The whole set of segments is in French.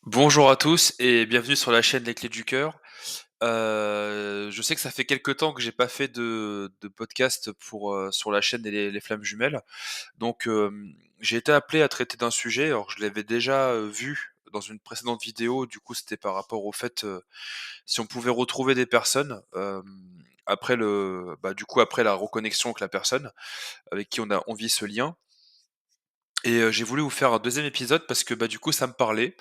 Bonjour à tous et bienvenue sur la chaîne Les Clés du Cœur. Je sais que ça fait quelque temps que j'ai pas fait de podcast sur la chaîne Les Flammes Jumelles. Donc, j'ai été appelé à traiter d'un sujet, alors je l'avais déjà, vu dans une précédente vidéo. Du coup, c'était par rapport au fait, si on pouvait retrouver des personnes, après la reconnexion avec la personne avec qui on vit ce lien. Et j'ai voulu vous faire un deuxième épisode parce que, du coup, ça me parlait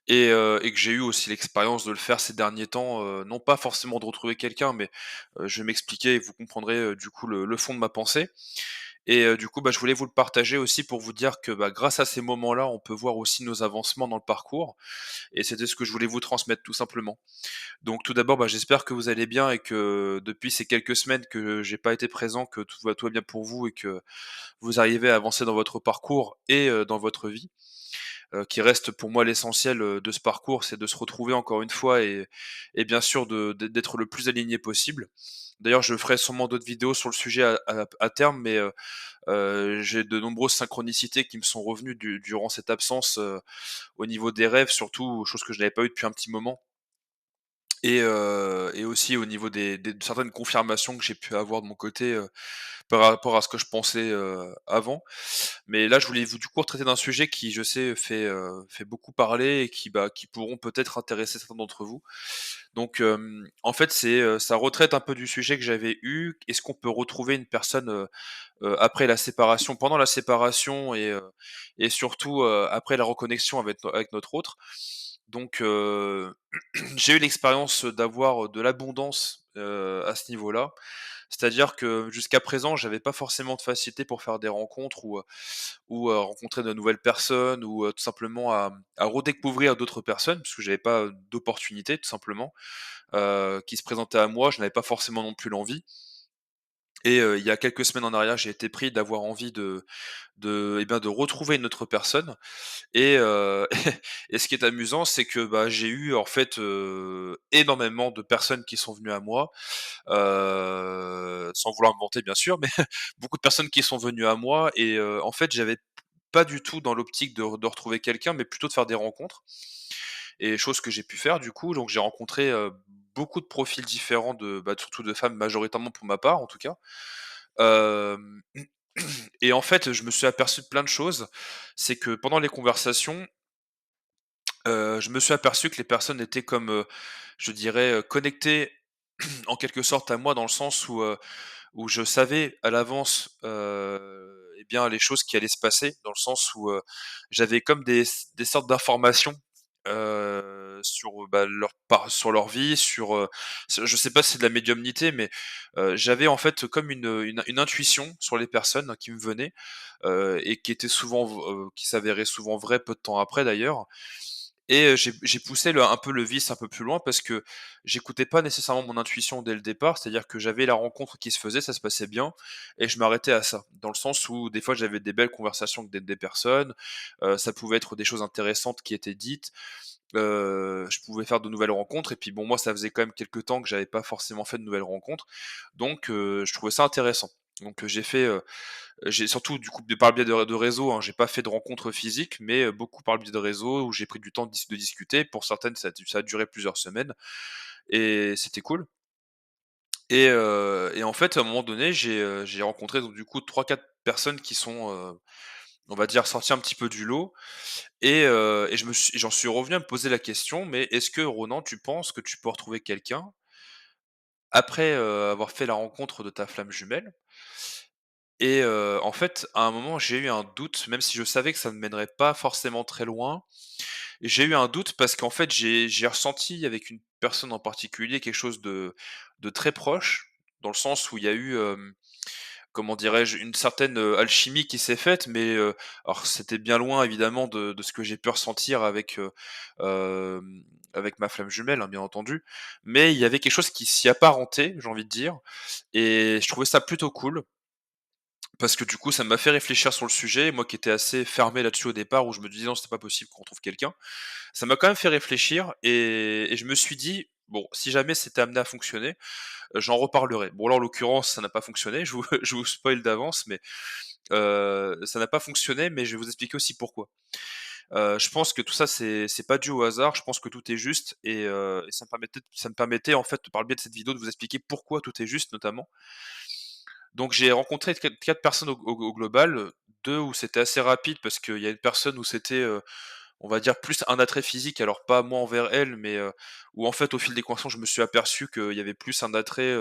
et que j'ai eu aussi l'expérience de le faire ces derniers temps, non pas forcément de retrouver quelqu'un, mais je vais m'expliquer et vous comprendrez, du coup, le fond de ma pensée. Et du coup, je voulais vous le partager aussi pour vous dire que, grâce à ces moments-là, on peut voir aussi nos avancements dans le parcours et c'était ce que je voulais vous transmettre tout simplement. Donc tout d'abord, j'espère que vous allez bien et que depuis ces quelques semaines que j'ai pas été présent, que tout va bien pour vous et que vous arrivez à avancer dans votre parcours et dans votre vie, qui reste pour moi l'essentiel, de ce parcours, c'est de se retrouver encore une fois et bien sûr d'être le plus aligné possible. D'ailleurs, je ferai sûrement d'autres vidéos sur le sujet à terme, mais j'ai de nombreuses synchronicités qui me sont revenues durant cette absence, au niveau des rêves surtout, chose que je n'avais pas eu depuis un petit moment. Et aussi au niveau des de certaines confirmations que j'ai pu avoir de mon côté, par rapport à ce que je pensais, avant. Mais là, je voulais vous du coup traiter d'un sujet qui, je sais, fait beaucoup parler et qui pourront peut-être intéresser certains d'entre vous. Donc, en fait, ça retraite un peu du sujet que j'avais eu. Est-ce qu'on peut retrouver une personne, après la séparation, pendant la séparation et surtout, après la reconnexion avec notre autre? Donc, j'ai eu l'expérience d'avoir, de l'abondance, à ce niveau-là. C'est-à-dire que jusqu'à présent, j'avais pas forcément de facilité pour faire des rencontres ou rencontrer de nouvelles personnes ou tout simplement à redécouvrir d'autres personnes, parce que j'avais pas, d'opportunités tout simplement, qui se présentaient à moi. Je n'avais pas forcément non plus l'envie. Et il y a quelques semaines en arrière, j'ai été pris d'avoir envie de retrouver une autre personne et et ce qui est amusant, c'est que, j'ai eu en fait, énormément de personnes qui sont venues à moi, sans vouloir me vanter bien sûr, mais beaucoup de personnes qui sont venues à moi et en fait, j'avais pas du tout dans l'optique de retrouver quelqu'un, mais plutôt de faire des rencontres et chose que j'ai pu faire du coup. Donc j'ai rencontré, beaucoup de profils différents surtout de femmes, majoritairement pour ma part en tout cas. Hem Et en fait, je me suis aperçu de plein de choses. C'est que pendant les conversations, je me suis aperçu que les personnes étaient comme, je dirais, connectées en quelque sorte à moi dans le sens où je savais à l'avance, les choses qui allaient se passer. Dans le sens où, j'avais comme des sortes d'informations, sur leur vie, je sais pas si c'est de la médiumnité, mais, j'avais en fait comme une intuition sur les personnes qui me venaient, et qui s'avérait souvent vrai peu de temps après d'ailleurs. Et j'ai poussé un peu le vice un peu plus loin parce que j'écoutais pas nécessairement mon intuition dès le départ. C'est-à-dire que j'avais la rencontre qui se faisait, ça se passait bien et je m'arrêtais à ça. Dans le sens où des fois j'avais des belles conversations avec des personnes, ça pouvait être des choses intéressantes qui étaient dites, je pouvais faire de nouvelles rencontres et puis bon, moi ça faisait quand même quelque temps que j'avais pas forcément fait de nouvelles rencontres. Donc je trouvais ça intéressant. Donc j'ai surtout du coup par le biais de réseaux, hein, j'ai pas fait de rencontres physiques, mais beaucoup par le biais de réseaux où j'ai pris du temps de discuter. Pour certaines, ça a duré plusieurs semaines et c'était cool. Et en fait, à un moment donné, j'ai rencontré donc du coup 3-4 personnes qui sont, on va dire sorties un petit peu du lot et j'en suis revenu à me poser la question: «Mais est-ce que Ronan, tu penses que tu peux retrouver quelqu'un après, avoir fait la rencontre de ta flamme jumelle?» Et en fait, à un moment, j'ai eu un doute, même si je savais que ça ne mènerait pas forcément très loin. J'ai eu un doute parce qu'en fait, j'ai ressenti avec une personne en particulier quelque chose de très proche, dans le sens où il y a eu, comment dirais-je? Une certaine, alchimie qui s'est faite, mais alors c'était bien loin évidemment de ce que j'ai pu ressentir avec ma flamme jumelle, hein, bien entendu. Mais il y avait quelque chose qui s'y apparentait, j'ai envie de dire et je trouvais ça plutôt cool. Parce que du coup, ça m'a fait réfléchir sur le sujet, moi qui étais assez fermé là-dessus au départ, où je me disais: «Non, c'était pas possible qu'on trouve quelqu'un». Ça m'a quand même fait réfléchir et je me suis dit: «Bon, si jamais c'était amené à fonctionner, j'en reparlerai». Bon là, en l'occurrence, ça n'a pas fonctionné, je vous spoil d'avance, mais ça n'a pas fonctionné, mais je vais vous expliquer aussi pourquoi. Je pense que tout ça, c'est pas dû au hasard. Je pense que tout est juste et ça me permettait, en fait, par le biais de cette vidéo, de vous expliquer pourquoi tout est juste, notamment. Donc j'ai rencontré quatre personnes au global, 2 où c'était assez rapide parce qu'il y a une personne où c'était, on va dire plus un attrait physique, alors pas moi envers elle, mais, où en fait au fil des conversations je me suis aperçu qu'il y avait plus un attrait,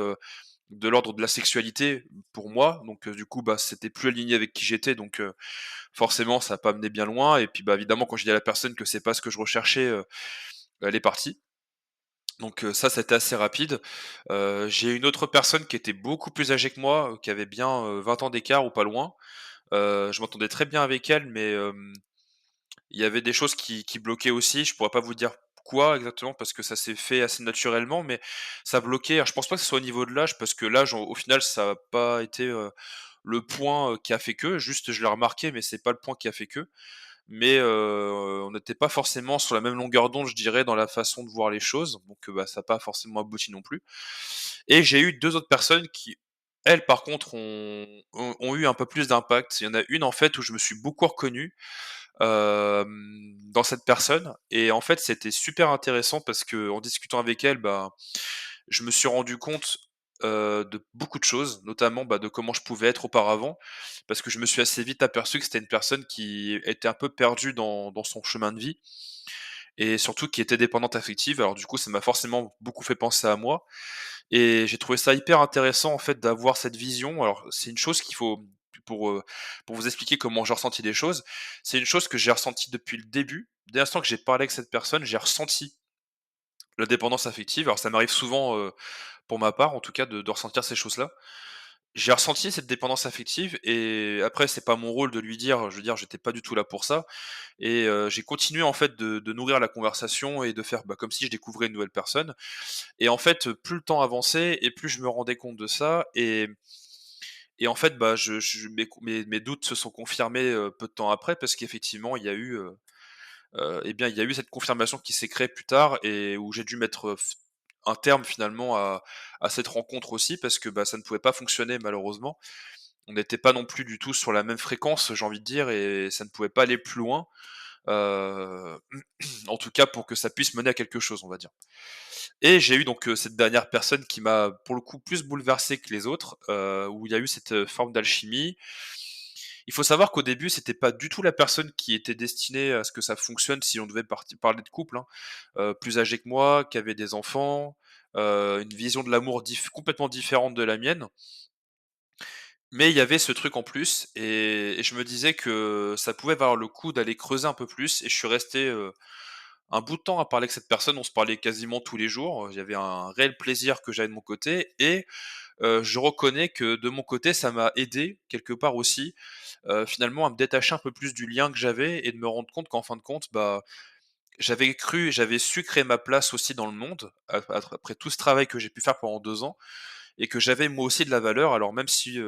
de l'ordre de la sexualité pour moi. Donc, du coup, bah, c'était plus aligné avec qui j'étais, donc, forcément ça a pas mené bien loin et puis, bah, évidemment quand j'ai dit à la personne que c'est pas ce que je recherchais, elle est partie. Donc, ça c'était assez rapide. J'ai une autre personne qui était beaucoup plus âgée que moi, qui avait bien, 20 ans d'écart ou pas loin. Je m'entendais très bien avec elle, mais, il y avait des choses qui bloquaient aussi. Je pourrais pas vous dire quoi exactement parce que ça s'est fait assez naturellement, mais ça bloquait. Alors je pense pas que ce soit au niveau de l'âge parce que l'âge, au final, ça a pas été, le point, qui a fait que. Juste, je l'ai remarqué, mais c'est pas le point qui a fait que. Mais, on n'était pas forcément sur la même longueur d'onde, je dirais, dans la façon de voir les choses. Donc, bah, ça a pas forcément abouti non plus. Et j'ai eu 2 autres personnes qui, elles, par contre, ont eu un peu plus d'impact. Il y en a une, en fait, où je me suis beaucoup reconnu, dans cette personne et en fait, c'était super intéressant parce que en discutant avec elle, bah, je me suis rendu compte, de beaucoup de choses, notamment, bah, de comment je pouvais être auparavant. Parce que je me suis assez vite aperçu que c'était une personne qui était un peu perdue dans son chemin de vie et surtout qui était dépendante affective. Alors du coup, ça m'a forcément beaucoup fait penser à moi et j'ai trouvé ça hyper intéressant, en fait, d'avoir cette vision. Alors, c'est une chose qu'il faut pour, heu, pour vous expliquer comment j'ai ressenti les choses, c'est une chose que j'ai ressentie depuis le début. Dès l'instant que j'ai parlé avec cette personne, j'ai ressenti la dépendance affective. Alors ça m'arrive souvent, pour ma part en tout cas, de ressentir ces choses-là. J'ai ressenti cette dépendance affective et après c'est pas mon rôle de lui dire, je veux dire, j'étais pas du tout là pour ça et j'ai continué en fait de nourrir la conversation et de faire, bah, comme si je découvrais une nouvelle personne et en fait, plus le temps avançait et plus je me rendais compte de ça et en fait, bah, je mes doutes se sont confirmés, peu de temps après parce qu'effectivement il y a eu, et bien, il y a eu cette confirmation qui s'est créée plus tard et où j'ai dû mettre, un terme finalement à cette rencontre aussi parce que, bah, ça ne pouvait pas fonctionner malheureusement. On n'était pas non plus du tout sur la même fréquence, j'ai envie de dire et ça ne pouvait pas aller plus loin, heu, en tout cas pour que ça puisse mener à quelque chose, on va dire. Et j'ai eu donc, cette dernière personne qui m'a, pour le coup, plus bouleversé que les autres, où il y a eu cette, forme d'alchimie. Il faut savoir qu'au début, c'était pas du tout la personne qui était destinée à ce que ça fonctionne si on devait parler de couple, hein. Plus âgé que moi, qui avait des enfants, une vision de l'amour complètement différente de la mienne. Mais il y avait ce truc en plus et je me disais que ça pouvait valoir le coup d'aller creuser un peu plus et je suis resté, un bout de temps à parler avec cette personne. On se parlait quasiment tous les jours, il y avait un réel plaisir que j'avais de mon côté et je reconnais que de mon côté, ça m'a aidé quelque part aussi, finalement à me détacher un peu plus du lien que j'avais et de me rendre compte qu'en fin de compte, bah, j'avais su créer ma place aussi dans le monde, après tout ce travail que j'ai pu faire pendant 2 ans et que j'avais moi aussi de la valeur. Alors même si,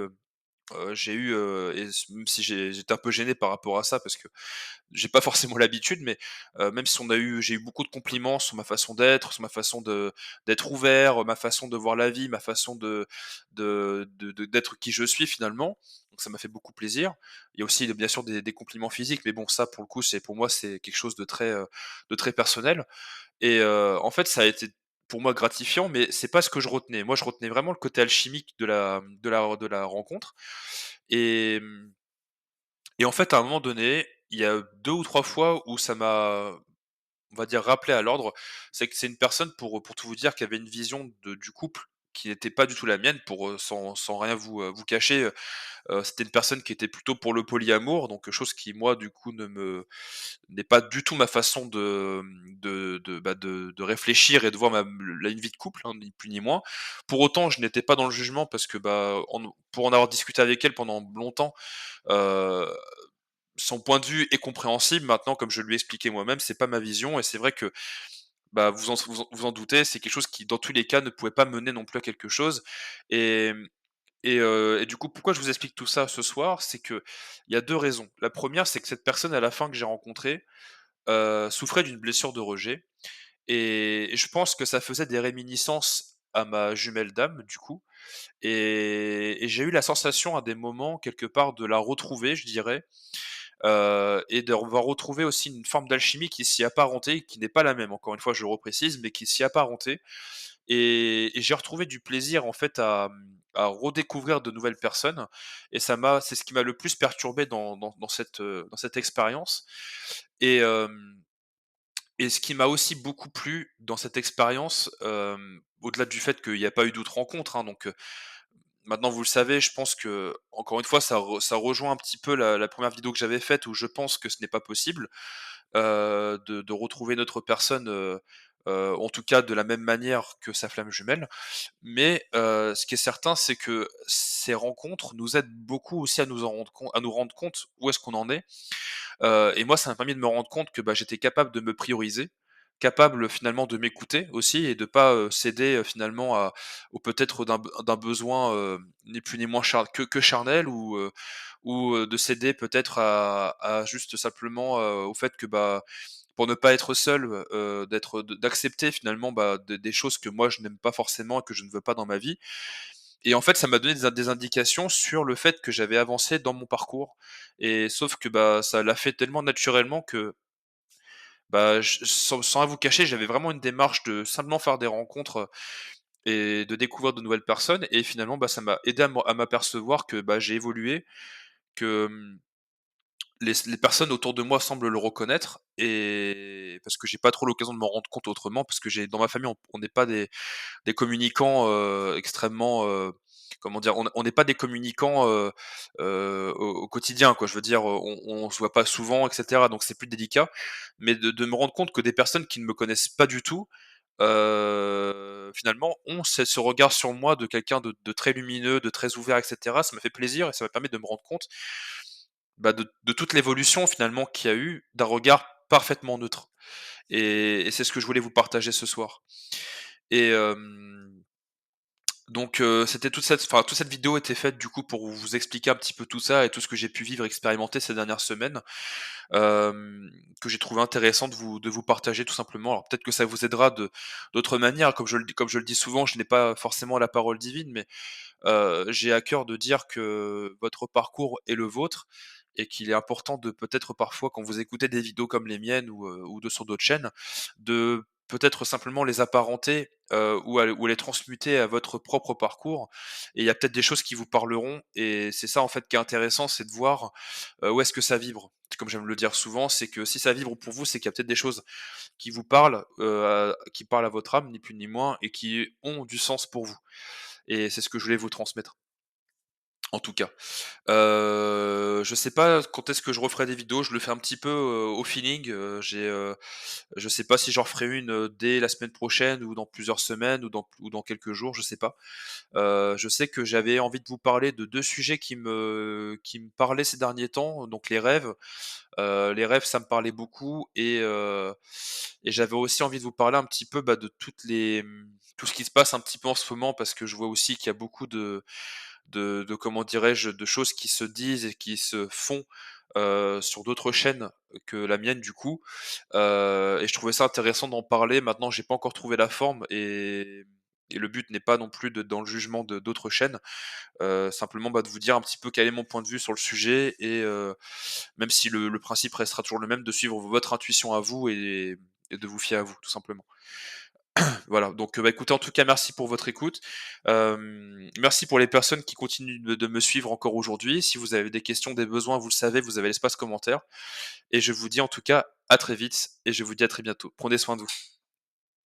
j'ai eu, même si j'étais un peu gêné par rapport à ça parce que j'ai pas forcément l'habitude, mais même si j'ai eu beaucoup de compliments sur ma façon d'être, sur ma façon d'être ouvert, ma façon de voir la vie, ma façon d'être qui je suis finalement. Donc ça m'a fait beaucoup plaisir. Il y a aussi bien sûr des compliments physiques, mais bon ça pour le coup, pour moi c'est quelque chose de très personnel et en fait ça a été pour moi gratifiant, mais c'est pas ce que je retenais. Moi je retenais vraiment le côté alchimique de la rencontre et et en fait, à un moment donné, il y a 2 ou 3 fois où ça m'a, on va dire, rappelé à l'ordre. C'est que c'est une personne pour tout vous dire, qui avait une vision du couple qui n'était pas du tout la mienne pour, sans rien vous cacher, c'était une personne qui était plutôt pour le polyamour, donc chose qui moi du coup ne me n'est pas du tout ma façon de réfléchir et de voir une vie de couple, hein, ni plus ni moins. Pour autant, je n'étais pas dans le jugement parce que, bah, pour en avoir discuté avec elle pendant longtemps, heu son point de vue est compréhensible. Maintenant, comme je lui ai expliqué moi-même, c'est pas ma vision et c'est vrai que, bah, vous en doutez, c'est quelque chose qui, dans tous les cas, ne pouvait pas mener non plus à quelque chose et et du coup, pourquoi je vous explique tout ça ce soir? C'est que il y a 2 raisons. La première, c'est que cette personne, à la fin que j'ai rencontrée, souffrait d'une blessure de rejet et je pense que ça faisait des réminiscences à ma jumelle d'âme, du coup et j'ai eu la sensation à des moments, quelque part, de la retrouver, je dirais, et de va retrouver aussi une forme d'alchimie qui s'y apparentait, qui n'est pas la même, encore une fois, je le reprécise, mais qui s'y apparentait et j'ai retrouvé du plaisir, en fait, à redécouvrir de nouvelles personnes et c'est ce qui m'a le plus perturbé dans cette expérience et ce qui m'a aussi beaucoup plu dans cette expérience, au-delà du fait qu'il y a pas eu d'autres rencontres, hein, donc maintenant vous le savez, je pense que encore une fois, ça rejoint un petit peu la 1re vidéo que j'avais faite où je pense que ce n'est pas possible, de retrouver une autre personne, en tout cas de la même manière que sa flamme jumelle. Mais, ce qui est certain, c'est que ces rencontres nous aident beaucoup aussi à nous rendre compte où est-ce qu'on en est. Et moi, ça m'a permis de me rendre compte que, bah, j'étais capable de me prioriser, capable finalement de m'écouter aussi et de pas, céder, finalement à au peut-être d'un besoin, ni plus ni moins que charnel ou de céder peut-être à juste simplement, au fait que, bah, pour ne pas être seul, d'accepter finalement, bah, des choses que moi je n'aime pas forcément et que je ne veux pas dans ma vie. Et en fait, ça m'a donné des indications sur le fait que j'avais avancé dans mon parcours et sauf que, bah, ça l'a fait tellement naturellement que, bah, sans rien vous cacher, j'avais vraiment une démarche de simplement faire des rencontres, et de découvrir de nouvelles personnes et finalement, bah, ça m'a aidé à m'apercevoir que, bah, j'ai évolué, que, les personnes autour de moi semblent le reconnaître et parce que j'ai pas trop l'occasion de m'en rendre compte autrement parce que j'ai dans ma famille, on n'est pas des communicants, extrêmement, comment dire? On n'est pas des communicants, au quotidien, quoi. Je veux dire, on se voit pas souvent et cetera, donc c'est plus délicat. Mais de me rendre compte que des personnes qui ne me connaissent pas du tout, finalement ont ce regard sur moi de quelqu'un de très lumineux, de très ouvert et cetera. Ça m'a fait plaisir et ça m'a permis de me rendre compte, bah, de toute l'évolution finalement qu'il y a eu d'un regard parfaitement neutre et c'est ce que je voulais vous partager ce soir et donc c'était toute cette vidéo était faite du coup pour vous expliquer un petit peu tout ça et tout ce que j'ai pu vivre, expérimenter ces dernières semaines, que j'ai trouvé intéressant de vous partager tout simplement. Alors peut-être que ça vous aidera de d'autres manières, comme je le dis souvent, je n'ai pas forcément la parole divine, mais j'ai à cœur de dire que votre parcours est le vôtre et qu'il est important de peut-être parfois quand vous écoutez des vidéos comme les miennes ou de sur d'autres chaînes, de peut-être simplement les apparenter, ou les transmuter à votre propre parcours et il y a peut-être des choses qui vous parleront et c'est ça en fait qui est intéressant, c'est de voir, où est-ce que ça vibre. Comme j'aime le dire souvent, c'est que si ça vibre pour vous, c'est qu'il y a peut-être des choses qui vous parlent, qui parlent à votre âme, ni plus ni moins et qui ont du sens pour vous et c'est ce que je voulais vous transmettre, en tout cas. Je sais pas quand est-ce que je referai des vidéos, je le fais un petit peu, au feeling, je sais pas si j'en referai une, dès la semaine prochaine ou dans plusieurs semaines ou dans quelques jours, je sais pas. Je sais que j'avais envie de vous parler de 2 sujets qui me parlaient ces derniers temps, donc les rêves. Les rêves, ça me parlait beaucoup et j'avais aussi envie de vous parler un petit peu, bah, de tout ce qui se passe un petit peu en ce moment parce que je vois aussi qu'il y a beaucoup de comment dirais-je? De choses qui se disent et qui se font, sur d'autres chaînes que la mienne du coup, et je trouvais ça intéressant d'en parler. Maintenant, j'ai pas encore trouvé la forme et le but n'est pas non plus d'être dans le jugement de d'autres chaînes, simplement, bah, de vous dire un petit peu quel est mon point de vue sur le sujet et même si le principe restera toujours le même, de suivre votre intuition à vous et de vous fier à vous, tout simplement. Voilà, donc bah, écoutez, en tout cas, merci pour votre écoute. Merci pour les personnes qui continuent de me suivre encore aujourd'hui. Si vous avez des questions, des besoins, vous le savez, vous avez l'espace commentaire et je vous dis en tout cas à très vite et je vous dis à très bientôt. Prenez soin de vous.